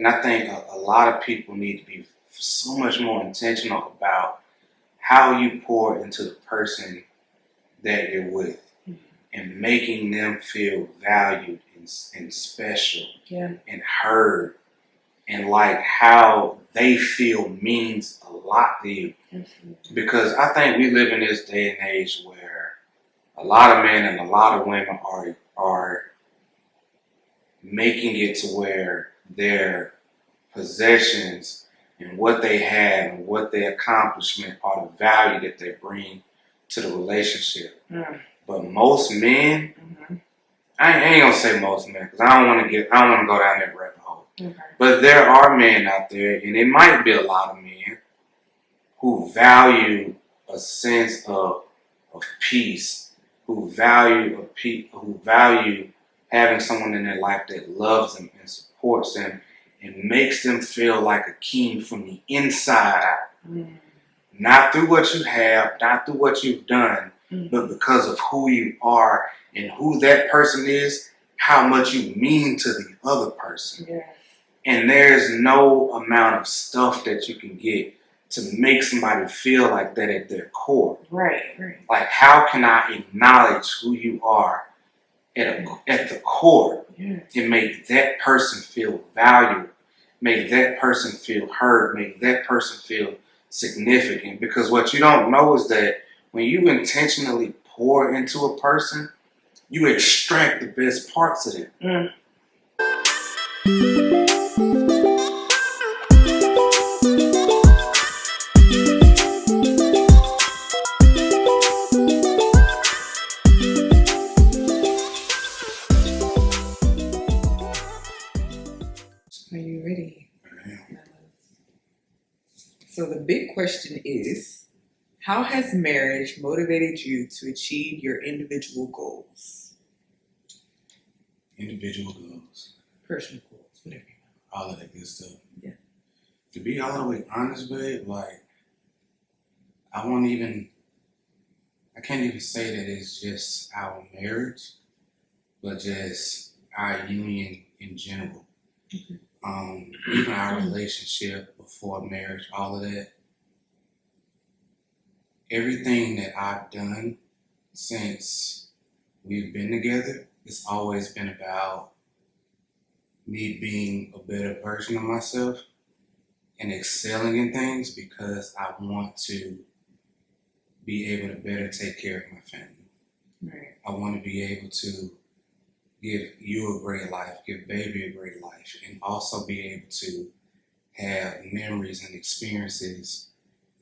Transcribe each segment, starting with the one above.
And I think a lot of people need to be so much more intentional about how you pour into the person that you're with and making them feel valued and special and heard, and like how they feel means a lot to you. Because I think we live in this day and age where a lot of men and a lot of women are making it to where their possessions and what they have and what their accomplishment are the value that they bring to the relationship. But most men, I ain't gonna say most men because I don't want to go down that rabbit hole. But there are men out there, and it might be a lot of men who value a sense of peace, who value having someone in their life that loves them and supports them and makes them feel like a king from the inside out. Not through what you have, not through what you've done, but because of who you are and who that person is, how much you mean to the other person. And there's no amount of stuff that you can get to make somebody feel like that at their core. Like, how can I acknowledge who you are at the core and make that person feel valued, make that person feel heard, make that person feel significant? Because what you don't know is that when you intentionally pour into a person, you extract the best parts of them. Are you ready? So the big question is, how has marriage motivated you to achieve your individual goals? Individual goals. Personal goals, whatever you want. All of that good stuff. Yeah. To be all the way honest, babe, like, I can't even say that it's just our marriage, but just our union in general. Even our relationship before marriage, all of that. Everything that I've done since we've been together, it's always been about me being a better version of myself and excelling in things because I want to be able to better take care of my family. I want to be able to give you a great life, give baby a great life, and also be able to have memories and experiences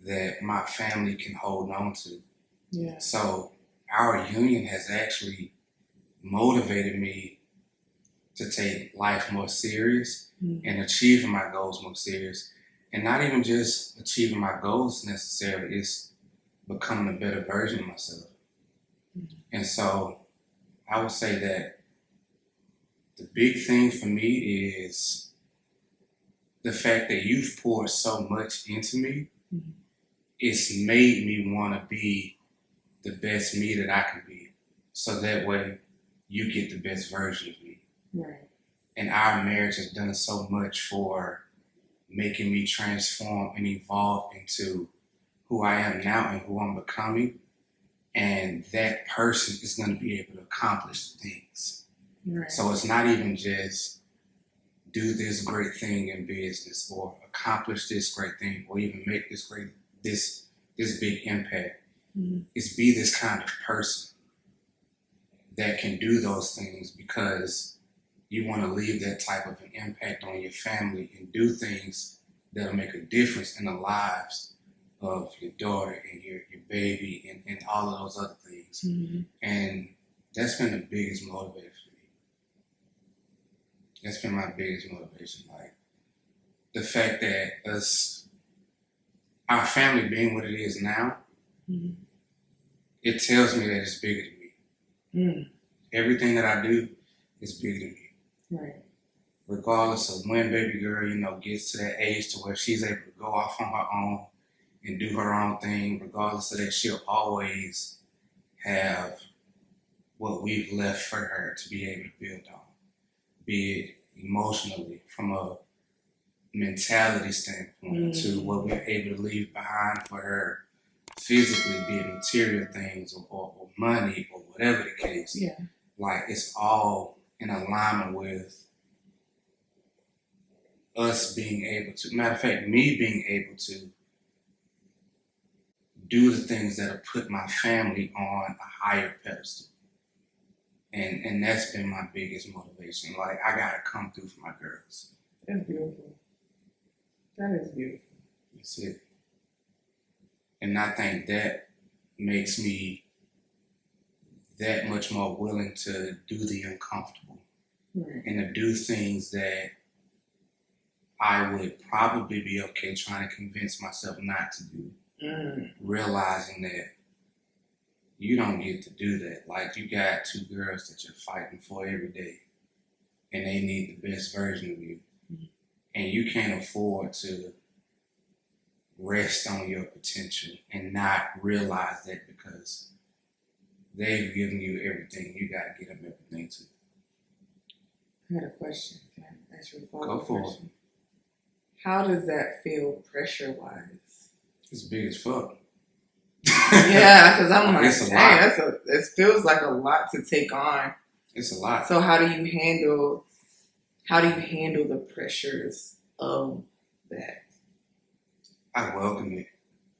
that my family can hold on to. So our union has actually motivated me to take life more serious and achieving my goals more serious. And not even just achieving my goals necessarily, it's becoming a better version of myself. And so I would say that the big thing for me is the fact that you've poured so much into me. It's made me want to be the best me that I can be. So that way you get the best version of me. And our marriage has done so much for making me transform and evolve into who I am now and who I'm becoming. And that person is going to be able to accomplish things. So it's not even just do this great thing in business or accomplish this great thing or even make this big impact. It's be this kind of person that can do those things because you want to leave that type of an impact on your family and do things that'll make a difference in the lives of your daughter and your baby and all of those other things. And that's been the biggest motivator for me. That's been my biggest motivation. Like, the fact that our family being what it is now, it tells me that it's bigger than me. Everything that I do is bigger than me. Regardless of when baby girl, gets to that age to where she's able to go off on her own and do her own thing, regardless of that, she'll always have what we've left for her to be able to build on. Be it emotionally, from a mentality standpoint to what we're able to leave behind for her physically, be it material things or money or whatever the case. Yeah. Like it's all in alignment with us being able to, matter of fact, me being able to do the things that have put my family on a higher pedestal. And that's been my biggest motivation. Like I gotta come through for my girls. That's beautiful. That is beautiful. That's it. And I think that makes me that much more willing to do the uncomfortable Right. and to do things that I would probably be okay trying to convince myself not to do. Realizing that you don't get to do that. Like you got two girls that you're fighting for every day and they need the best version of you. And you can't afford to rest on your potential and not realize that because they've given you everything, you got to give them everything too. I had a question. Can I ask you a Go follow-up for it. question? How does that feel pressure-wise? It's big as fuck. Yeah, because I'm like, It's a dang, lot. it feels like a lot to take on. It's a lot. So how do you handle the pressures of that? I welcome it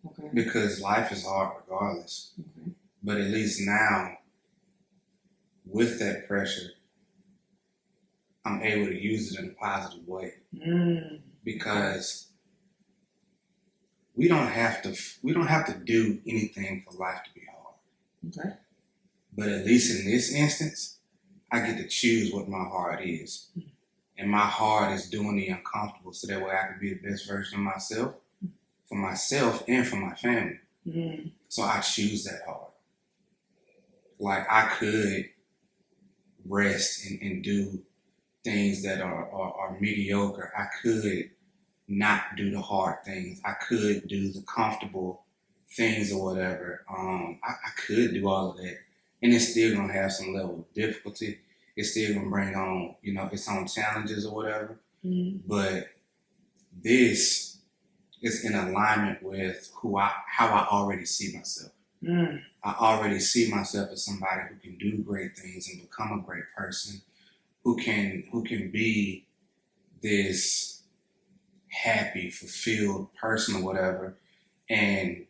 Okay. because life is hard regardless. Okay. But at least now, with that pressure, I'm able to use it in a positive way because we don't have to do anything for life to be hard. Okay. But at least in this instance, I get to choose what my heart is. And my heart is doing the uncomfortable so that way I can be the best version of myself, for myself and for my family. So I choose that heart. Like I could rest and do things that are mediocre. I could not do the hard things. I could do the comfortable things or whatever. I could do all of that. And it's still going to have some level of difficulty. It's still going to bring on, its own challenges or whatever. But this is in alignment with how I already see myself. I already see myself as somebody who can do great things and become a great person, who can be this happy, fulfilled person or whatever. And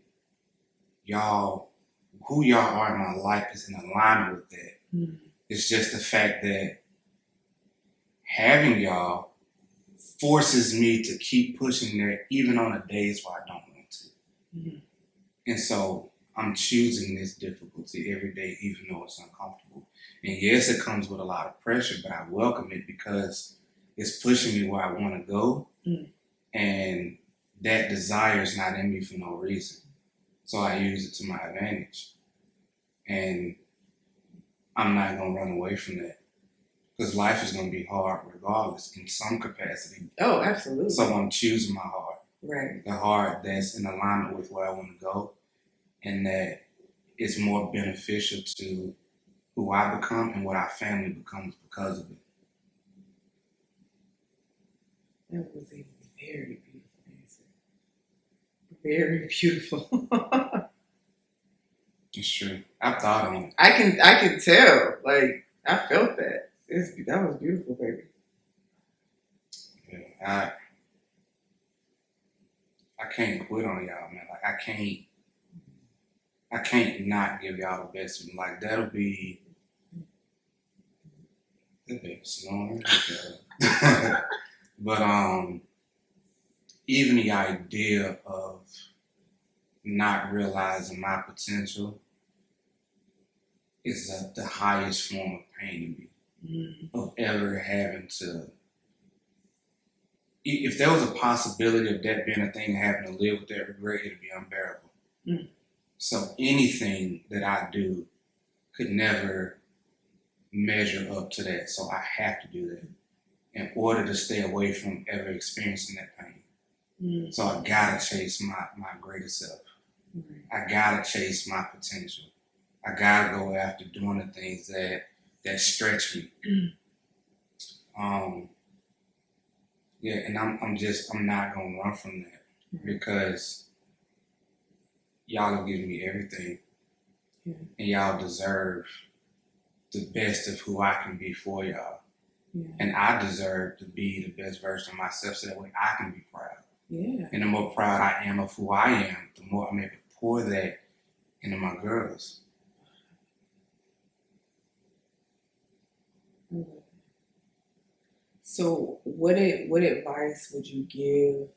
who y'all are in my life is in alignment with that. It's just the fact that having y'all forces me to keep pushing there even on the days where I don't want to. And so I'm choosing this difficulty every day, even though it's uncomfortable. And yes, it comes with a lot of pressure, but I welcome it because it's pushing me where I want to go. And that desire is not in me for no reason. So I use it to my advantage. And I'm not going to run away from that because life is going to be hard regardless in some capacity. Oh, absolutely. So I'm choosing my heart. Right. The heart that's in alignment with where I want to go and that is more beneficial to who I become and what our family becomes because of it. That was a very beautiful answer. Very beautiful. It's true. I've thought on it. I can tell. Like I felt that. That was beautiful, baby. Yeah, I can't quit on y'all, man. Like I can't not give y'all the best. Like that'll be snoring. But even the idea of not realizing my potential is the highest form of pain to me. Of ever having to, if there was a possibility of that being a thing, having to live with that regret, it'd be unbearable. So anything that I do could never measure up to that. So I have to do that in order to stay away from ever experiencing that pain. So I gotta chase my greater self. I gotta chase my potential. I gotta go after doing the things that stretch me. Yeah, and I'm not gonna run from that because y'all have given me everything, Yeah. and y'all deserve the best of who I can be for y'all. Yeah. And I deserve to be the best version of myself so that way I can be proud. Yeah. And the more proud I am of who I am, the more I'm able to pour that into my girls. So, what advice would you give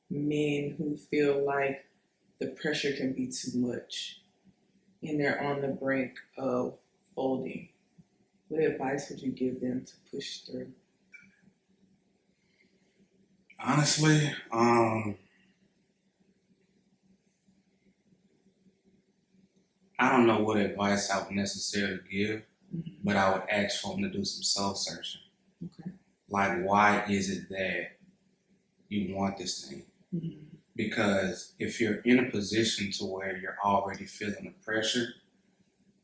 men who feel like the pressure can be too much and they're on the brink of folding? What advice would you give them to push through? Honestly, I don't know what advice I would necessarily give, but I would ask for them to do some soul searching. Okay. Like, why is it that you want this thing? Mm-hmm. Because if you're in a position to where you're already feeling the pressure,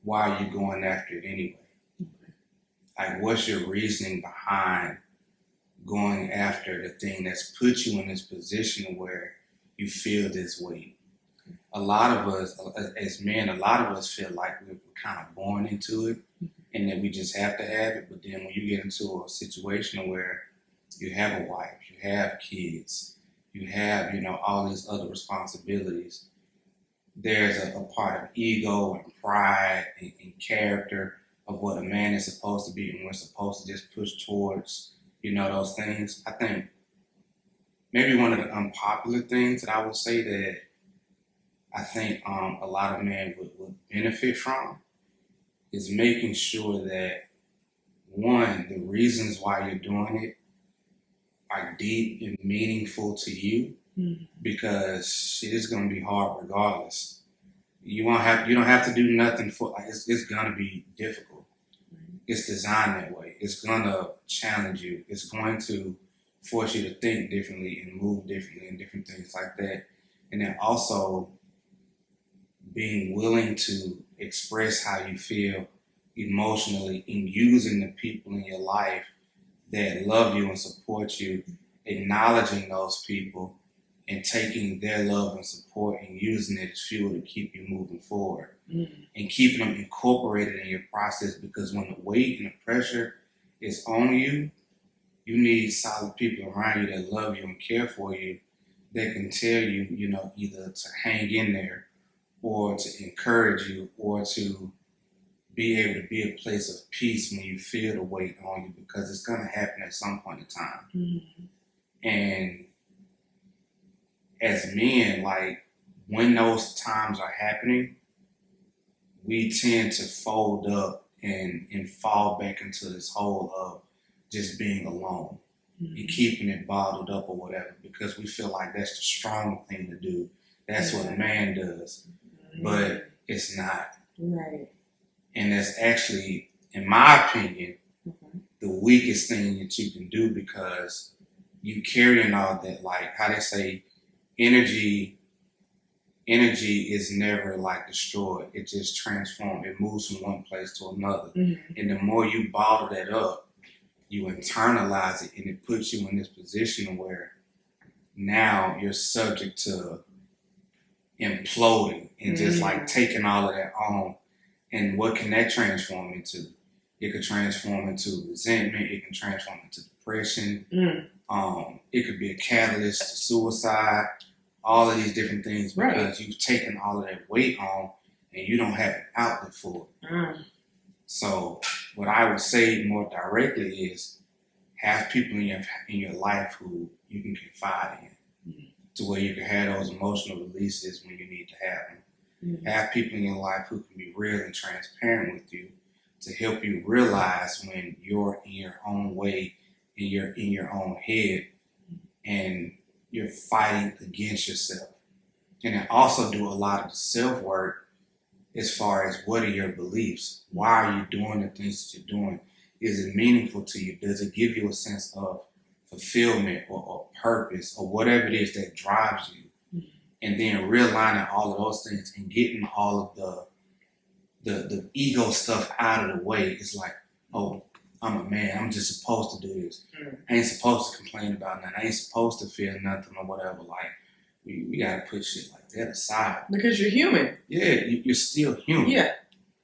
why are you going after it anyway? Okay. Like, what's your reasoning behind going after the thing that's put you in this position where you feel this weight? A lot of us, as men, a lot of us feel like we're kind of born into it and that we just have to have it. But then when you get into a situation where you have a wife, you have kids, you have, all these other responsibilities, there's a part of ego and pride and character of what a man is supposed to be, and we're supposed to just push towards, those things. I think maybe one of the unpopular things that I would say that I think a lot of men would benefit from is making sure that, one, the reasons why you're doing it are deep and meaningful to you, because shit is gonna be hard regardless. You don't have to do nothing for it's gonna be difficult. It's designed that way. It's gonna challenge you. It's going to force you to think differently and move differently and different things like that. And then also being willing to express how you feel emotionally and using the people in your life that love you and support you, acknowledging those people and taking their love and support and using it as fuel to keep you moving forward and keeping them incorporated in your process, because when the weight and the pressure is on you, you need solid people around you that love you and care for you that can tell you, either to hang in there or to encourage you or to be able to be a place of peace when you feel the weight on you, because it's going to happen at some point in time. Mm-hmm. And as men, like, when those times are happening, we tend to fold up and fall back into this hole of just being alone and keeping it bottled up or whatever, because we feel like that's the strong thing to do. That's what a man does. But it's not. Right. And that's actually, in my opinion, the weakest thing that you can do, because you carrying all that, like how they say, energy is never like destroyed. It just transforms. It moves from one place to another. And the more you bottle that up, you internalize it, and it puts you in this position where now you're subject to imploding and just like taking all of that on. And what can that transform into? It could transform into resentment. It can transform into depression. It could be a catalyst to suicide. All of these different things, because you've taken all of that weight on and you don't have an outlet for it. So what I would say more directly is have people in your life who you can confide in, to where you can have those emotional releases when you need to have them. Have people in your life who can be real and transparent with you to help you realize when you're in your own way and you're in your own head and you're fighting against yourself. And then also do a lot of the self-work as far as, what are your beliefs? Why are you doing the things that you're doing? Is it meaningful to you? Does it give you a sense of fulfillment or purpose or whatever it is that drives you? And then realigning all of those things and getting all of the ego stuff out of the way. It's like, oh, I'm a man. I'm just supposed to do this. Mm. I ain't supposed to complain about nothing. I ain't supposed to feel nothing or whatever. Like, we gotta put shit like that aside. Because you're human. Yeah, you're still human. Yeah.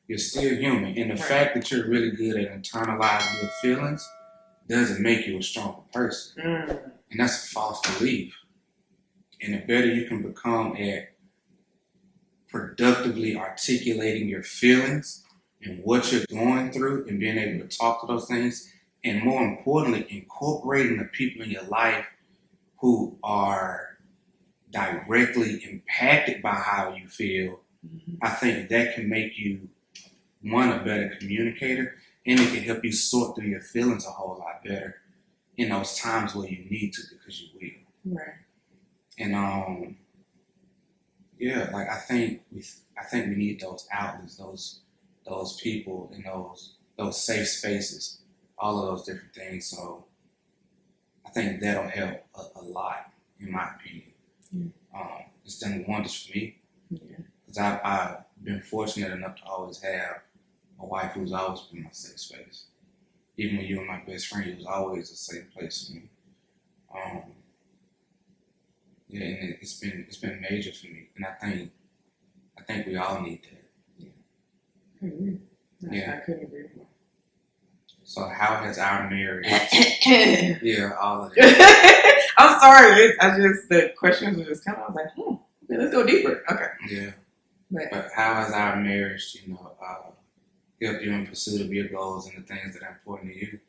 You're still human. And the Right. fact that you're really good at internalizing your feelings doesn't make you a stronger person. Mm. And that's a false belief. And the better you can become at productively articulating your feelings and what you're going through and being able to talk to those things, and more importantly, incorporating the people in your life who are directly impacted by how you feel, I think that can make you, one, a better communicator, and it can help you sort through your feelings a whole lot better in those times where you need to, because you will. Right. And yeah, like I think we need those outlets, those people in those safe spaces, all of those different things. So I think that'll help a lot, in my opinion. It's done wonders for me, because I've been fortunate enough to always have a wife who's always been my safe space. Even when you were my best friend, it was always a safe place for me. Yeah, and it's been major for me, and I think we all need that. I agree. Yeah. I couldn't agree more. So how has our marriage? I'm Yeah, all of that. sorry. The questions were just kind of, I was like, okay, let's go deeper. Okay. Yeah. But How has our marriage, helped you in pursuit of your goals and the things that are important to you?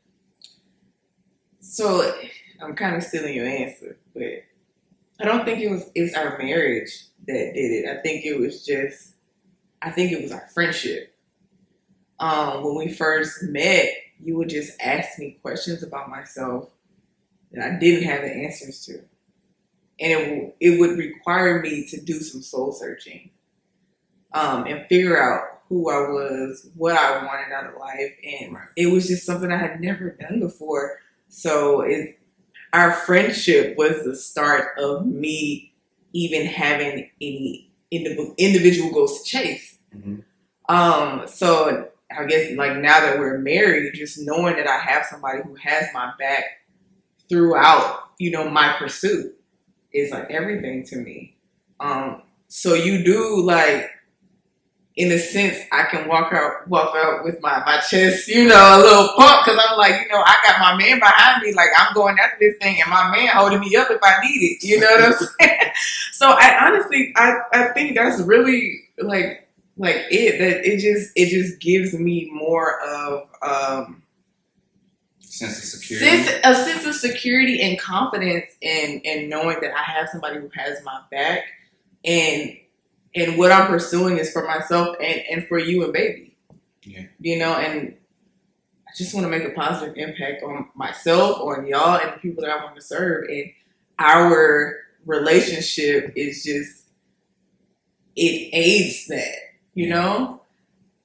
so I'm kind of stealing your answer, but I don't think it's our marriage that did it. I think it was our friendship. When we first met, you would just ask me questions about myself that I didn't have the answers to. And it would require me to do some soul searching, and figure out who I was, what I wanted out of life. And Right. it was just something I had never done before. So our friendship was the start of me even having any individual goals to chase. Mm-hmm. So I guess like now that we're married, just knowing that I have somebody who has my back throughout, my pursuit is like everything to me. So you do, like, in a sense, I can walk out with my chest, a little pump, because I'm like, I got my man behind me, like I'm going after this thing, and my man holding me up if I need it. You know what I'm saying? So I honestly, I think that's really like it just gives me more of Sense of security. a sense of security and confidence in knowing that I have somebody who has my back, and what I'm pursuing is for myself and for you and baby. Yeah. And I just want to make a positive impact on myself, on y'all, and the people that I want to serve. And our relationship is just, it aids that,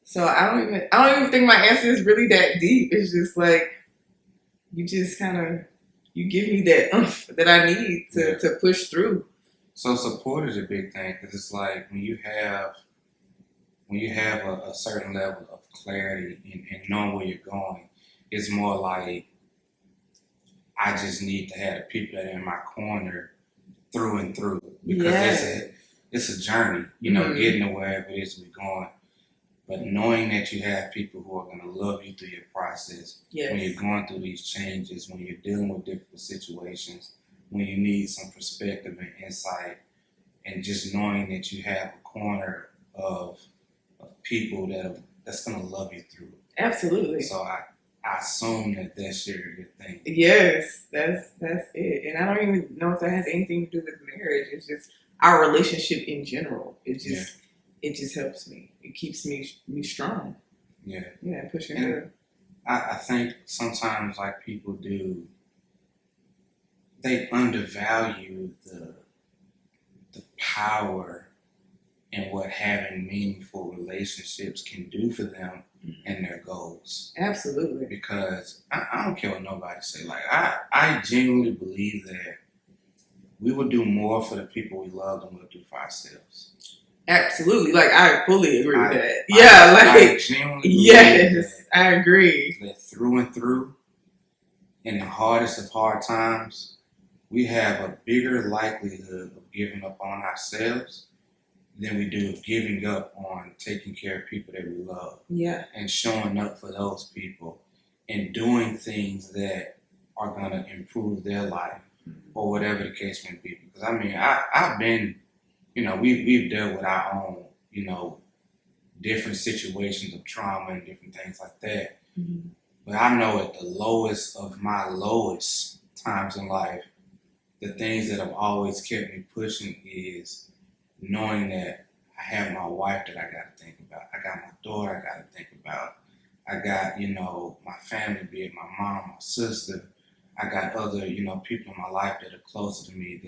So I don't even think my answer is really that deep. It's just like, you just kind of, you give me that oomph that I need to push through. So support is a big thing, because it's like when you have a certain level of clarity and knowing where you're going, it's more like, I just need to have the people that are in my corner through and through, because it's a journey, getting to wherever it is we're going. But knowing that you have people who are going to love you through your process, when you're going through these changes, when you're dealing with difficult situations, when you need some perspective and insight, and just knowing that you have a corner of people that's going to love you through it. Absolutely. So I assume that's your thing. Yes, that's it. And I don't even know if that has anything to do with marriage. It's just our relationship in general. It just helps me. It keeps me strong. Yeah. Yeah, pushing through. I think sometimes, like, people they undervalue the power and what having meaningful relationships can do for them and their goals. Absolutely. Because I don't care what nobody say. Like, I genuinely believe that we will do more for the people we love than we'll do for ourselves. Absolutely. Like, I fully agree with that. I genuinely believe yes, I agree. that through and through, in the hardest of hard times, we have a bigger likelihood of giving up on ourselves than we do of giving up on taking care of people that we love. Yeah. And showing up for those people and doing things that are going to improve their life or whatever the case may be. Because I mean, I've been, we've dealt with our own, different situations of trauma and different things like that. Mm-hmm. But I know at the lowest of my lowest times in life, the things that have always kept me pushing is knowing that I have my wife that I got to think about. I got my daughter I got to think about. I got, my family, be it my mom, my sister. I got other, people in my life that are closer to me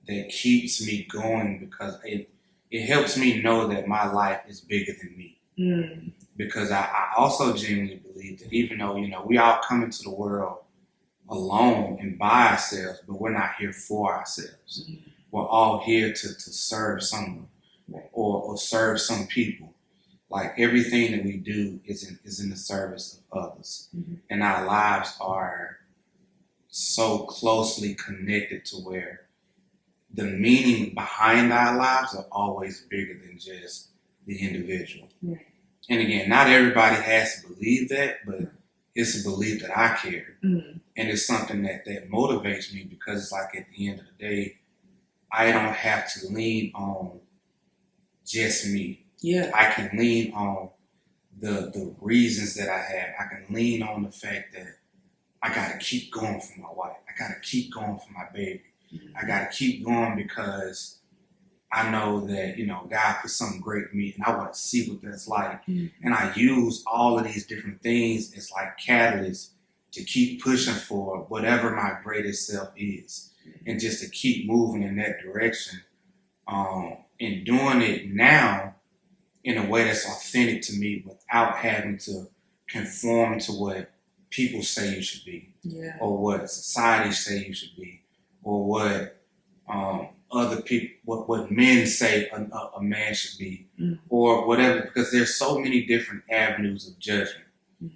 that keeps me going because it helps me know that my life is bigger than me. Mm. Because I also genuinely believe that even though, we all come into the world alone and by ourselves, but we're not here for ourselves. Mm. We're all here to serve someone, right, or serve some people. Like everything that we do is in the service of others. Mm-hmm. And our lives are so closely connected to where the meaning behind our lives are always bigger than just the individual. Right. And again, not everybody has to believe that, but it's a belief that I carry. Mm. And it's something that motivates me because it's like at the end of the day, I don't have to lean on just me. Yeah. I can lean on the reasons that I have. I can lean on the fact that I got to keep going for my wife. I got to keep going for my baby. Mm-hmm. I got to keep going because I know that, God put something great in me and I want to see what that's like. Mm-hmm. And I use all of these different things as like catalysts to keep pushing for whatever my greatest self is. Mm-hmm. And just to keep moving in that direction. And doing it now in a way that's authentic to me without having to conform to what people say you should be. Yeah. Or what society say you should be. Or what other people, what men say a man should be, or whatever, because there's so many different avenues of judgment.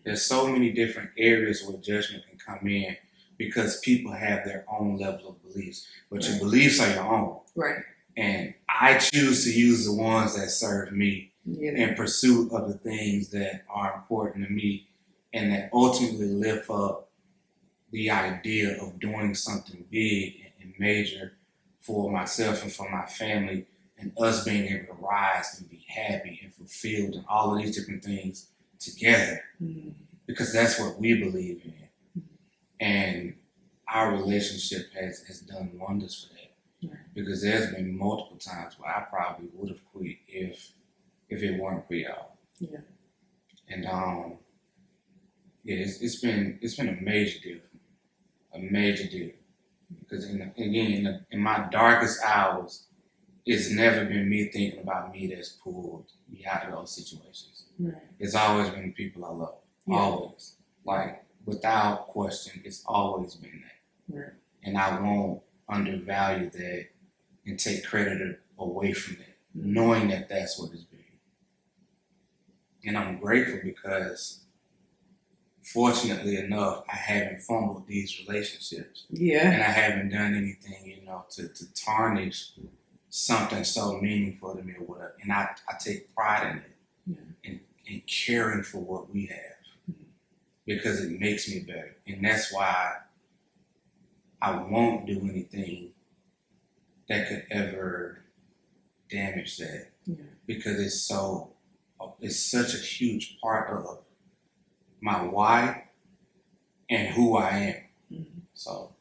There's so many different areas where judgment can come in because people have their own level of beliefs, but your beliefs are your own. Right. And I choose to use the ones that serve me in pursuit of the things that are important to me and that ultimately lift up the idea of doing something big and major for myself and for my family, and us being able to rise and be happy and fulfilled and all of these different things together. Mm-hmm. Because that's what we believe in. Mm-hmm. And our relationship has done wonders for that. Right. Because there's been multiple times where I probably would have quit if it weren't for y'all. Yeah. And it's been a major deal for me. A major deal. Because in my darkest hours, it's never been me thinking about me that's pulled me out of those situations. Right. It's always been the people I love. Yeah. Always. Like, without question, it's always been that. Right. And I won't undervalue that and take credit away from that, knowing that that's what it's been. And I'm grateful because fortunately enough, I haven't fumbled these relationships. Yeah. And I haven't done anything, to tarnish something so meaningful to me or whatever. And I take pride in it. Yeah. In caring for what we have. Mm-hmm. Because it makes me better. And that's why I won't do anything that could ever damage that. Yeah. Because it's such a huge part of my why and who I am. Mm-hmm. So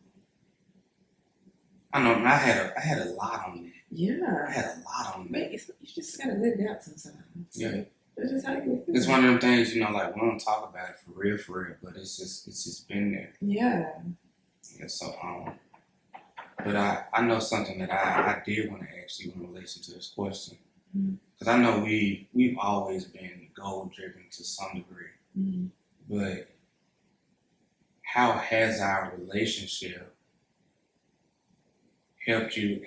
I know I had a lot on that. Yeah. I had a lot on that. You just gotta let it out sometimes. Yeah. That's just how you feel. It's one of them things, like we don't talk about it for real, but it's just been there. Yeah. Yeah, so but I know something that I did want to ask you in relation to this question. Because I know we've always been goal driven to some degree. Mm-hmm. But how has our relationship helped you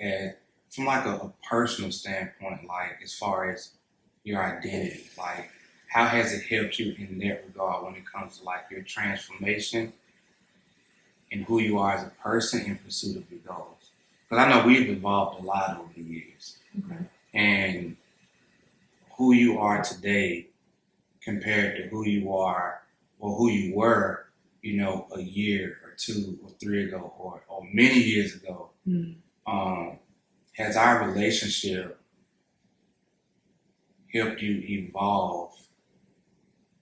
from like a personal standpoint, like as far as your identity, like how has it helped you in that regard when it comes to like your transformation and who you are as a person in pursuit of your goals? Because I know we've evolved a lot over the years, Okay. and who you are today compared to who you are or who you were, a year or 2 or 3 ago or many years ago, has our relationship helped you evolve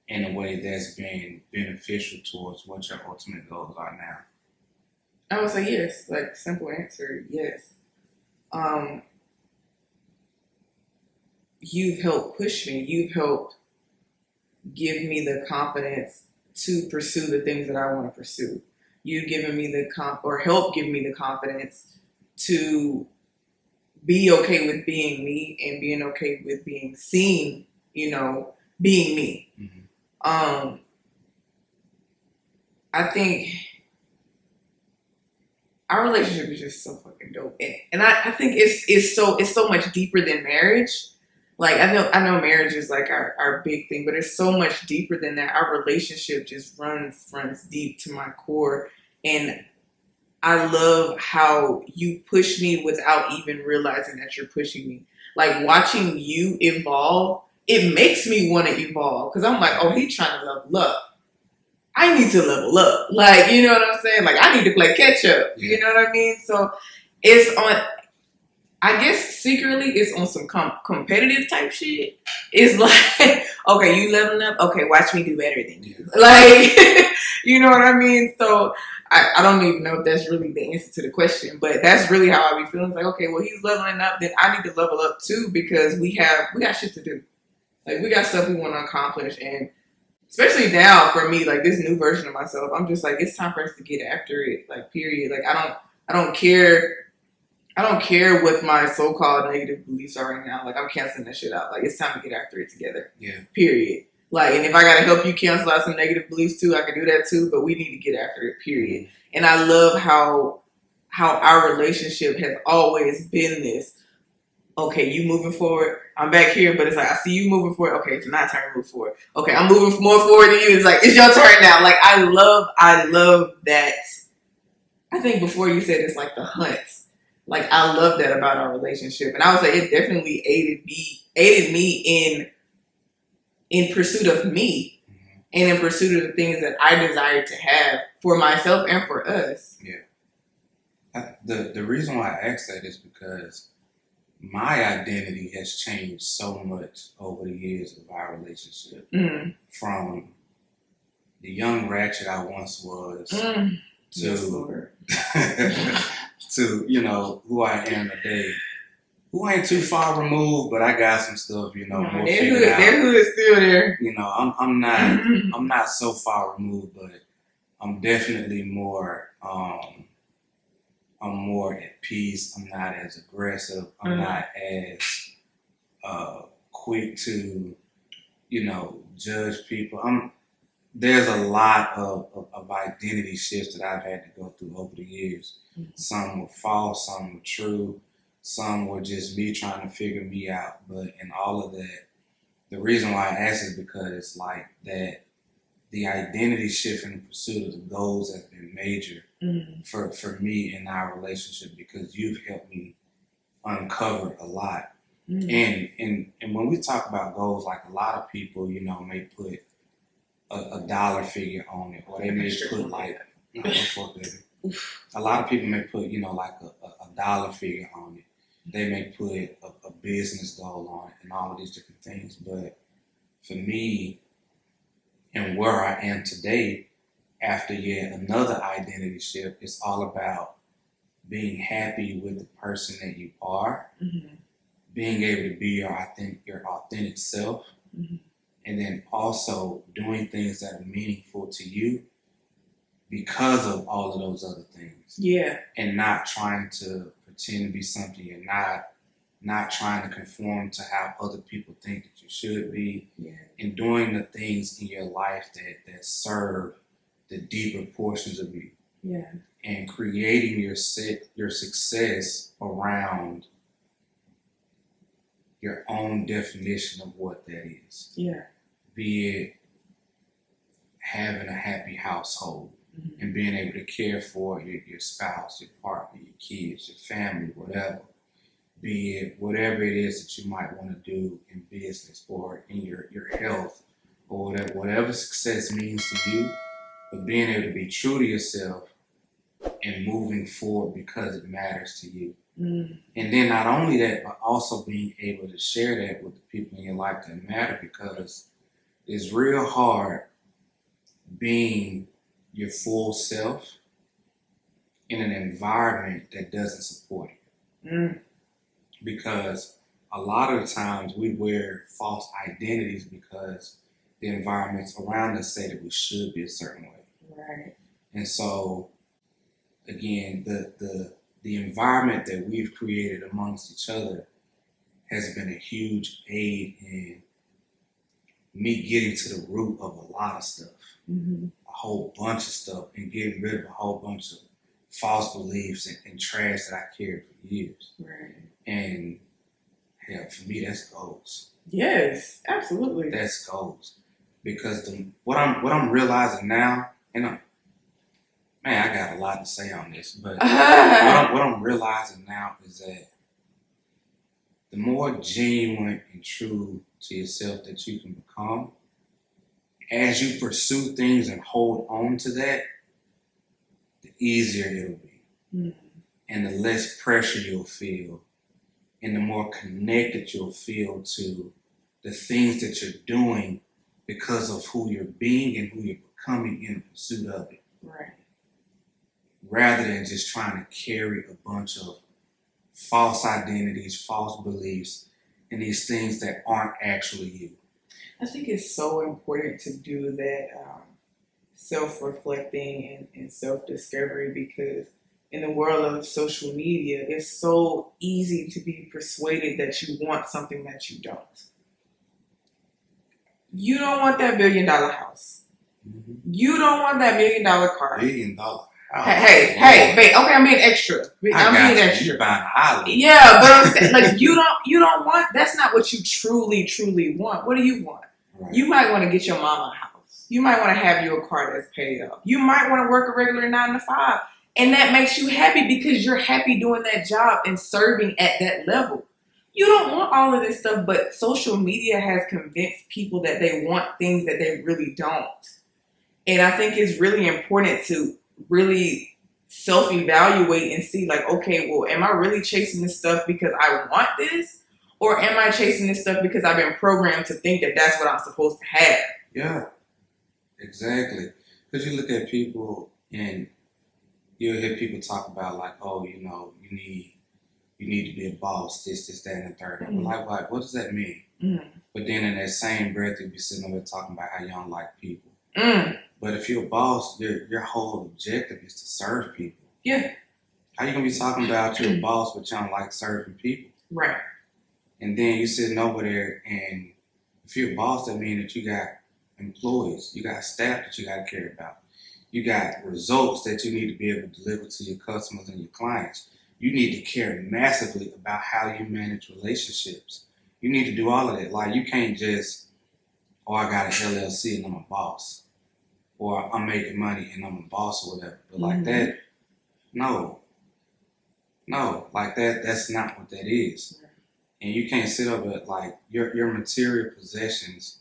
in a way that's been beneficial towards what your ultimate goals are now? I would say yes. Like, simple answer, yes. You've helped push me. You've helped give me the confidence to pursue the things that I want to pursue. You've given me help give me the confidence to be okay with being me and being okay with being seen, being me. Mm-hmm. I think our relationship is just so fucking dope. And I think it's so much deeper than marriage. Like, I know marriage is like our big thing, but it's so much deeper than that. Our relationship just runs deep to my core. And I love how you push me without even realizing that you're pushing me. Like, watching you evolve, it makes me want to evolve. Because I'm like, oh, he's trying to level up. I need to level up. Like, you know what I'm saying? Like, I need to play catch up. Yeah. You know what I mean? So it's on, I guess secretly it's on some competitive type shit. It's like, okay, you leveling up? Okay, watch me do better than you. Like, you know what I mean? So I don't even know if that's really the answer to the question, but that's really how I be feeling. It's like, okay, well, he's leveling up, then I need to level up too, because we got shit to do. Like, we got stuff we want to accomplish, and especially now for me, like this new version of myself, I'm just like, it's time for us to get after it. Like, period. Like, I don't care what my so-called negative beliefs are right now. Like, I'm canceling that shit out. Like, it's time to get after it together. Yeah. Period. Like, and if I gotta help you cancel out some negative beliefs too, I can do that too. But we need to get after it. Period. And I love how our relationship has always been this. Okay, you moving forward. I'm back here, but it's like, I see you moving forward. Okay, it's my turn to move forward. Okay, I'm moving more forward than you. It's like, it's your turn now. Like, I love that. I think before you said it's like the hunt. Like, I love that about our relationship. And I would say it definitely aided me in pursuit of me, and in pursuit of the things that I desire to have for myself and for us. Yeah. The reason why I asked that is because my identity has changed so much over the years of our relationship. Mm. From the young ratchet I once was to to who I am today. Who ain't too far removed, but I got some stuff, more figured out. Their hood is still there. I'm not so far removed, but I'm definitely more I'm more at peace. I'm not as aggressive. I'm not as quick to, judge people. There's a lot of identity shifts that I've had to go through over the years. Mm-hmm. Some were false, some were true, some were just me trying to figure me out. But in all of that, the reason why I ask is because like that, the identity shift in the pursuit of the goals has been major for me in our relationship, because you've helped me uncover a lot. And when we talk about goals, like a lot of people, may put a dollar figure on it, or they may put like, a lot of people may put, like a dollar figure on it. They may put a business goal on it and all of these different things. But for me, and where I am today, after yet another identity shift, it's all about being happy with the person that you are, being able to be your authentic self, and then also doing things that are meaningful to you because of all of those other things. Yeah. And not trying to pretend to be something you're not trying to conform to how other people think that you should be, and doing the things in your life that serve the deeper portions of you, and creating your success around your own definition of what that is. Yeah. Be it having a happy household and being able to care for your spouse, your partner, your kids, your family, whatever. Be it whatever it is that you might want to do in business or in your health or whatever success means to you, but being able to be true to yourself and moving forward because it matters to you. And then not only that, but also being able to share that with the people in your life that matter, because it's real hard being your full self in an environment that doesn't support it. Because a lot of the times we wear false identities because the environments around us say that we should be a certain way. Right. And so, again, the environment that we've created amongst each other has been a huge aid in me getting to the root of a lot of stuff, a whole bunch of stuff, and getting rid of a whole bunch of false beliefs and trash that I carried for years. Right. And hell, for me, that's goals. Yes, absolutely. That's goals. Because what I'm realizing now, and man, I got a lot to say on this, but what I'm realizing now is that the more genuine and true to yourself that you can become, as you pursue things and hold on to that, the easier it'll be. And the less pressure you'll feel, and the more connected you'll feel to the things that you're doing because of who you're being and who you're becoming in pursuit of it. Right. Rather than just trying to carry a bunch of false identities, false beliefs, and these things that aren't actually you. I think it's so important to do that self-reflecting and self-discovery, because in the world of social media, it's so easy to be persuaded that you want something that you don't. You don't want that $1 billion house. You don't want that $1 million car. $1 million house. Hey, babe. Okay, I'm being extra. I'm being extra. You buying an island. Yeah, but I'm saying, like, you don't want. That's not what you truly want. What do you want? Right. You might want to get your mama a house. You might want to have you a car that's paid off. You might want to work a regular 9 to 5, and that makes you happy because you're happy doing that job and serving at that level. You don't want all of this stuff, but social media has convinced people that they want things that they really don't. And I think it's really important to really self-evaluate and see, like, okay, well, am I really chasing this stuff because I want this? Or am I chasing this stuff because I've been programmed to think that that's what I'm supposed to have? Yeah, exactly. Because you look at people and you'll hear people talk about, like, oh, you know, you need to be a boss, this, that, and the third. I'm like, what does that mean? But then in that same breath, you'll be sitting over talking about how you don't like people. But if you're a boss, your whole objective is to serve people. Yeah. How you gonna be talking about you're a boss but you don't like serving people? Right. And then you sitting over there, and if you're a boss, that means that you got employees, you got staff that you got to care about. You got results that you need to be able to deliver to your customers and your clients. You need to care massively about how you manage relationships. You need to do all of that. Like, you can't just, oh, I got an LLC and I'm a boss. Or I'm making money and I'm a boss or whatever. But like that, no, like that's not what that is. And you can't sit up at, like, your material possessions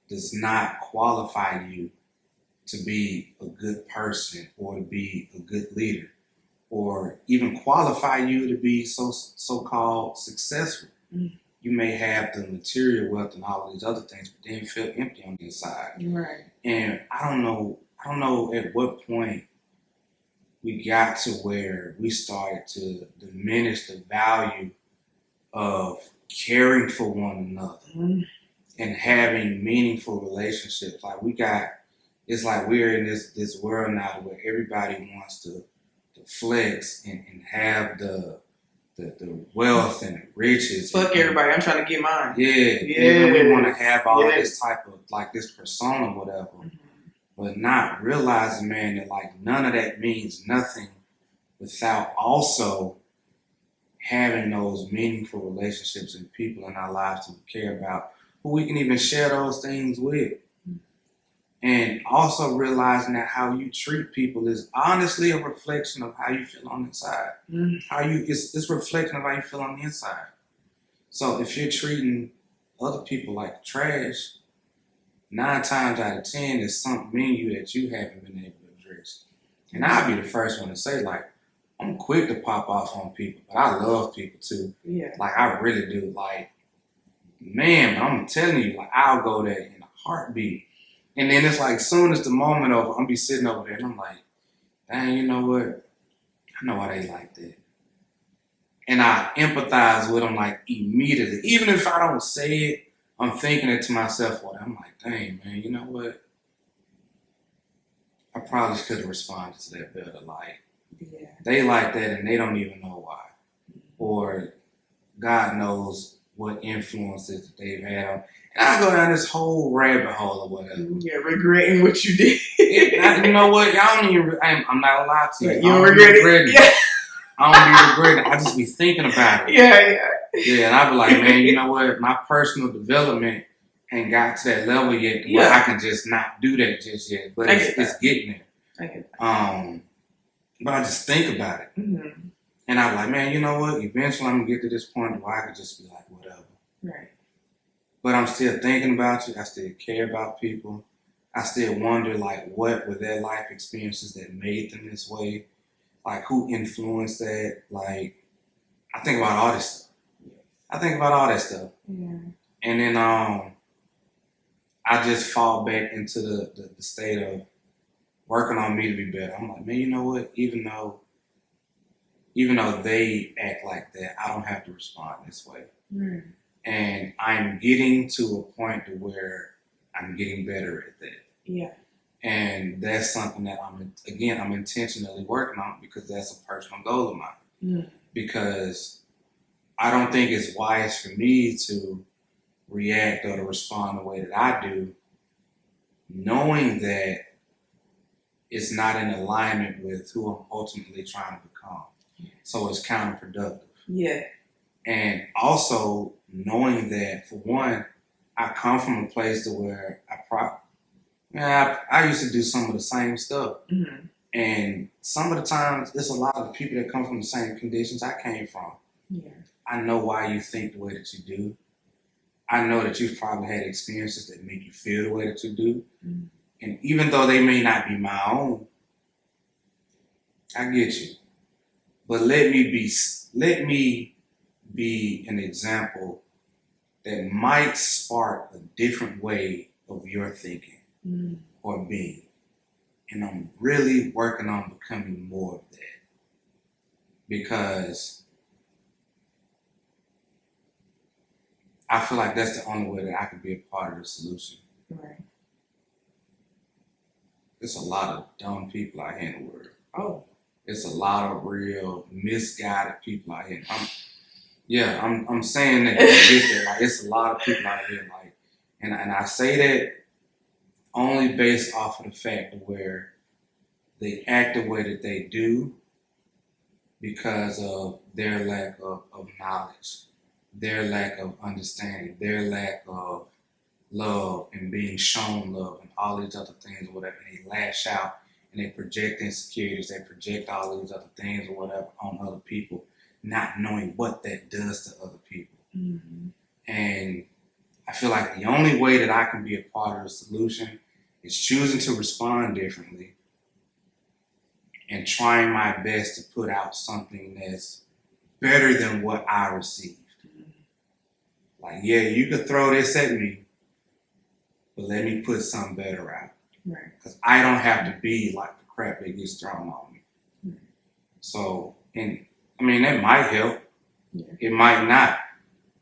does not qualify you to be a good person or to be a good leader or even qualify you to be so-called successful. You may have the material wealth and all of these other things, but then you feel empty on the inside. Right. And I don't know at what point we got to where we started to diminish the value of caring for one another and having meaningful relationships. Like, it's like we're in this world now where everybody wants to flex and have the wealth and the riches. Fuck everybody, I'm trying to get mine. Yeah. We want to have all of this type of, like, this persona, whatever. But not realizing, man, that, like, none of that means nothing without also having those meaningful relationships and people in our lives to care about, who we can even share those things with. And also realizing that how you treat people is honestly a reflection of how you feel on the inside. It's a reflection of how you feel on the inside. So if you're treating other people like trash, 9 times out of 10 there's something in you that you haven't been able to address. And I'll be the first one to say, like, I'm quick to pop off on people, but I love people too. Yeah. Like, I really do. Like, man, but I'm telling you, like, I'll go there in a heartbeat. And then it's like, soon as the moment over, I'm be sitting over there and I'm like, dang, you know what? I know why they like that. And I empathize with them like immediately. Even if I don't say it, I'm thinking it to myself. Well, I'm like, dang, man, you know what? I probably could have responded to that better. Like, they like that and they don't even know why. Or God knows what influences that they've had on. And I go down this whole rabbit hole or whatever. Yeah, regretting what you did. You know what? Y'all don't even. I'm not gonna lie to you. You don't regret it. Yeah. I don't be regretting. I just be thinking about it. Yeah, and I be like, man, you know what? My personal development ain't got to that level yet where I can just not do that just yet. But it's getting there. I get that. But I just think about it. Mm-hmm. And I'm like, man, you know what? Eventually I'm going to get to this point where I could just be like, whatever. Right. But I'm still thinking about you. I still care about people. I still wonder, like, what were their life experiences that made them this way? Like, who influenced that? Like, I think about all this stuff. Yeah. And then I just fall back into the state of working on me to be better. I'm like, man, you know what? Even though they act like that, I don't have to respond this way. Mm. And I'm getting to a point to where I'm getting better at that. Yeah. And that's something that I'm intentionally working on because that's a personal goal of mine. Mm. Because I don't think it's wise for me to react or to respond the way that I do, knowing that it's not in alignment with who I'm ultimately trying to become. So it's counterproductive. Yeah. And also knowing that, for one, I come from a place to where I used to do some of the same stuff. Mm-hmm. And some of the times, there's a lot of people that come from the same conditions I came from. Yeah. I know why you think the way that you do. I know that you've probably had experiences that make you feel the way that you do. Mm-hmm. And even though they may not be my own, I get you. But let me be an example that might spark a different way of your thinking or being. And I'm really working on becoming more of that. Because I feel like that's the only way that I can be a part of the solution. Right. There's a lot of dumb people out here in the world. Oh. It's a lot of real misguided people out here. I'm saying that to get there. Like, it's a lot of people out here. Like, and I say that only based off of the fact of where they act the way that they do because of their lack of knowledge, their lack of understanding, their lack of love and being shown love and all these other things or whatever. And they lash out and they project insecurities, they project all these other things or whatever on other people, not knowing what that does to other people. Mm-hmm. And I feel like the only way that I can be a part of the solution is choosing to respond differently and trying my best to put out something that's better than what I received. Mm-hmm. Like, yeah, you could throw this at me, but let me put something better out. Right. Because I don't have to be like the crap that gets thrown on me. Right. So, and I mean, that might help. Yeah. It might not.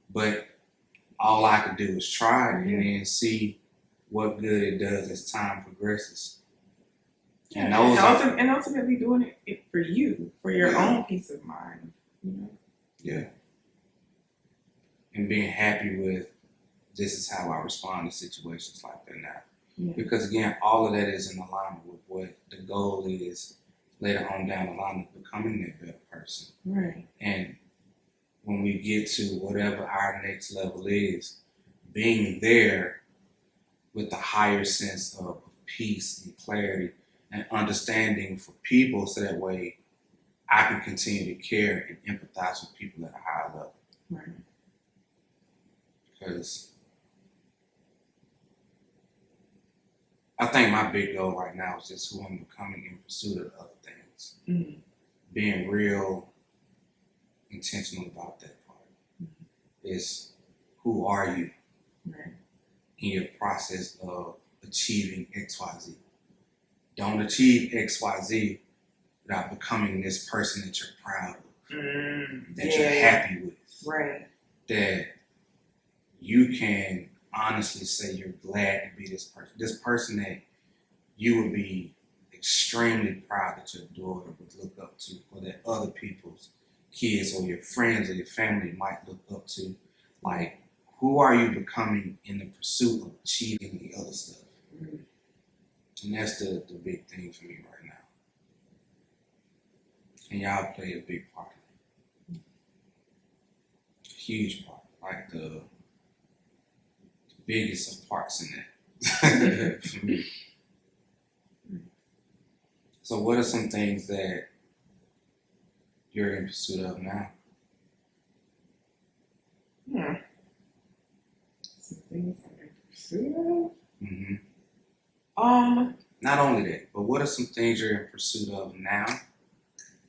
But all I could do is try it and then see what good it does as time progresses. Yeah. And ultimately doing it for you, for your own peace of mind. You know? Yeah. And being happy with this is how I respond to situations like that now. Yeah. Because again, all of that is in alignment with what the goal is later on down the line of becoming that better person. Right. And when we get to whatever our next level is, being there with a higher sense of peace and clarity and understanding for people, so that way I can continue to care and empathize with people at a higher level. Right. Because I think my big goal right now is just who I'm becoming in pursuit of other things. Mm-hmm. Being real intentional about that part. Mm-hmm. Is who are you Right. in your process of achieving XYZ. Don't achieve XYZ without becoming this person that you're proud of, that you're happy with. Right. That you can honestly say you're glad to be this person that you would be extremely proud that your daughter would look up to, or that other people's kids or your friends or your family might look up to. Like, who are you becoming in the pursuit of achieving the other stuff? Mm-hmm. And that's the big thing for me right now. And y'all play a big part. A huge part. Like the biggest of parts in that for me. So what are some things that you're in pursuit of now? Some things I'm in pursuit of? Mm-hmm. Not only that, but what are some things you're in pursuit of now?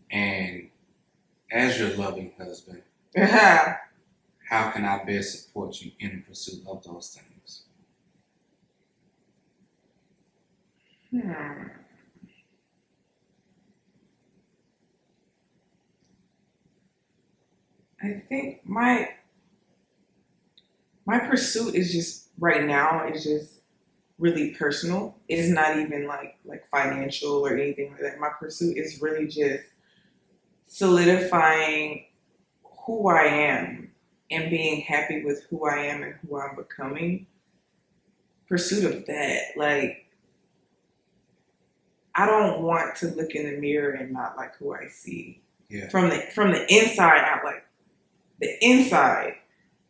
And as your loving husband, how can I best support you in pursuit of those things? I think my pursuit is just right now is just really personal. It's not even like financial or anything like that. My pursuit is really just solidifying who I am and being happy with who I am and who I'm becoming. Pursuit of that. Like, I don't want to look in the mirror and not like who I see. Yeah. From the inside out, like the inside.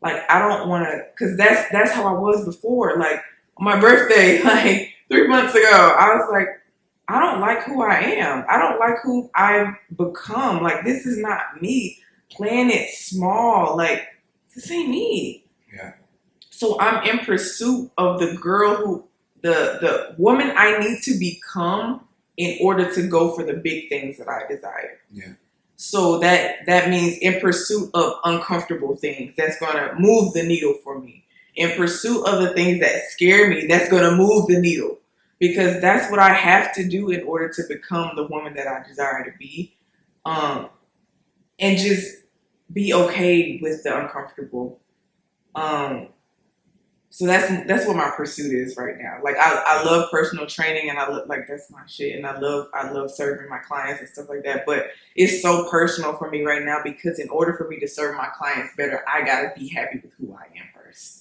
Like, I don't want to, because that's how I was before. Like, on my birthday, like 3 months ago, I was like, I don't like who I am. I don't like who I've become. Like, this is not me. Playing it small. Like, this ain't me. Yeah. So I'm in pursuit of the girl who, the woman I need to become in order to go for the big things that I desire. Yeah. So that means in pursuit of uncomfortable things that's going to move the needle for me. In pursuit of the things that scare me, that's going to move the needle. Because that's what I have to do in order to become the woman that I desire to be. And just be okay with the uncomfortable. So that's what my pursuit is right now. Like, I love personal training, and I look like that's my shit, and I love serving my clients and stuff like that. But it's so personal for me right now, because in order for me to serve my clients better, I gotta be happy with who I am first.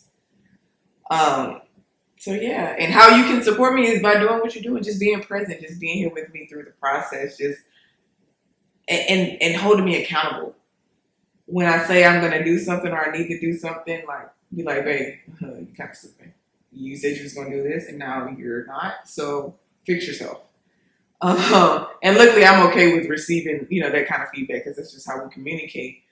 So yeah, and how you can support me is by doing what you're doing, just being present, just being here with me through the process, just and holding me accountable. When I say I'm gonna do something or I need to do something, like, be like, babe, you kind of stupid. You said you was gonna do this, and now you're not. So fix yourself. And luckily, I'm okay with receiving, that kind of feedback, because that's just how we communicate.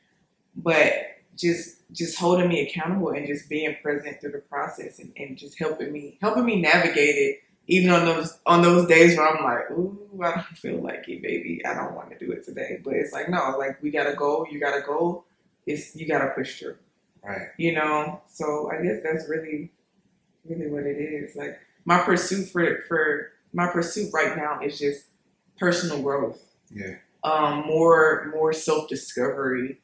But just holding me accountable and just being present through the process, and just helping me navigate it, even on those days where I'm like, ooh, I don't feel like it, baby. I don't want to do it today. But it's like, no, like, we gotta go. You gotta go. You gotta push through. Right. So I guess that's really, really what it is. Like, my pursuit for my pursuit right now is just personal growth. Yeah. More self-discovery,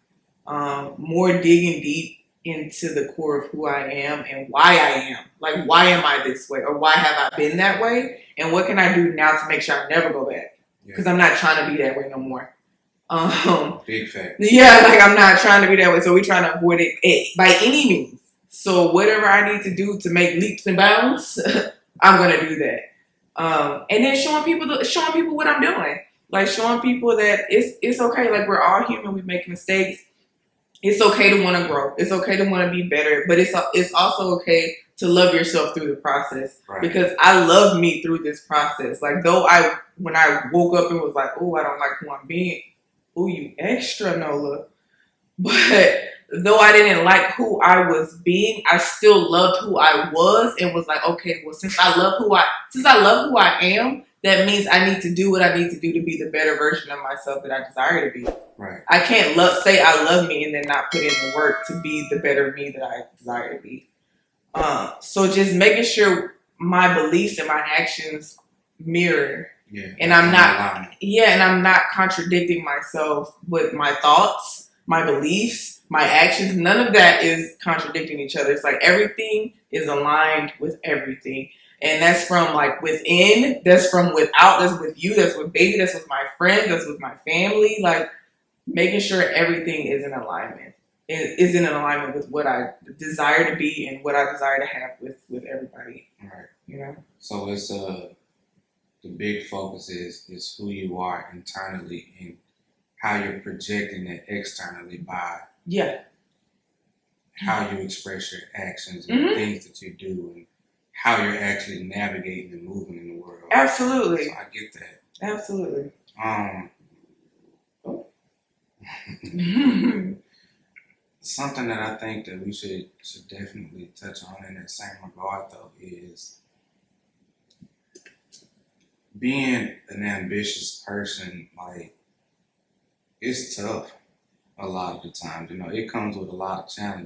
more digging deep into the core of who I am and why I am. Like, why am I this way? Or why have I been that way? And what can I do now to make sure I never go back? Because I'm not trying to be that way no more. Big fact. Yeah, like, I'm not trying to be that way, so we're trying to avoid it by any means. So whatever I need to do to make leaps and bounds, I'm gonna do that. And then showing people what I'm doing, like showing people that it's okay. Like, we're all human, we make mistakes, It's okay to want to grow. It's okay to want to be better, but it's also okay to love yourself through the process. Right. Because I love me through this process. Like when I woke up and was like, oh, I don't like who I'm being. Oh, you extra, Nola. But though I didn't like who I was being, I still loved who I was and was like, okay, well, since I love who I am, that means I need to do what I need to do to be the better version of myself that I desire to be. Right. I can't say I love me and then not put in the work to be the better me that I desire to be. So just making sure my beliefs and my actions mirror. Yeah. And I'm not contradicting myself with my thoughts, my beliefs, my actions. None of that is contradicting each other. It's like everything is aligned with everything. And that's from like within, that's from without, that's with you, that's with baby, that's with my friends, that's with my family. Like making sure everything is in alignment. It is in alignment with what I desire to be and what I desire to have with everybody. Right. You know? So it's the big focus is who you are internally and how you're projecting it externally by how you express your actions and things that you do and how you're actually navigating and moving in the world. Absolutely. So I get that. Absolutely. Something that I think that we should definitely touch on in that same regard though is being an ambitious person. Like it's tough a lot of the times, it comes with a lot of challenges.